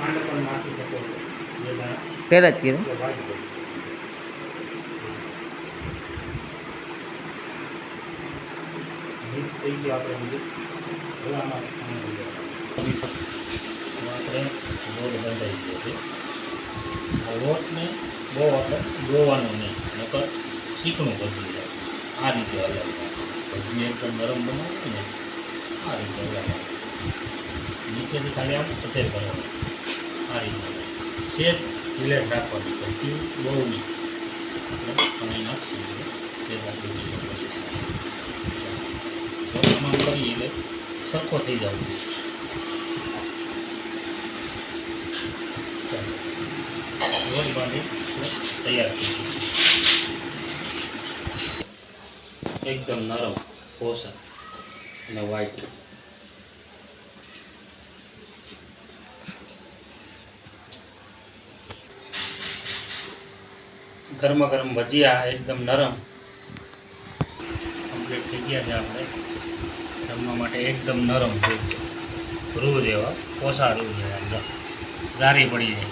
ખાંડ પણ નાખી શકો છો પહેલાં જ કીધું. મિક્સ થઈ ગયું આપણે બધું. હવે આમાં આપણે લોટ બંધાઈ ગયો છે. આ લોટને બહુ આપણે દોવાનું નહીં, નકર શીકણું કરી જાય. આ રીતે હલાવવાનું. ભજી એકદમ નરમ બનાવવું ને આ રીતે હલાવવાનું. નીચેથી ખાલી આમ સફેદ કરવાનું. આ રીતે શેપ રિલેટ રાખવાનું. ભજી બહુ નહીં આપણે પાણી નાખશું તે આમાં કરીએ એટલે સરખો થઈ જવું જોઈએ. રોજ બાંધી તૈયાર થઈ ગયું. એકદમ નરમ, પોષક અને વ્હાઈટ. ગરમા ગરમ ભજીયા એકદમ નરમ કમ્પ્લીટ થઈ ગયા છે. આપણે જમવા માટે એકદમ નરમ રૂ જેવા, પોસા રૂ જેવા, જારી પડી જાય.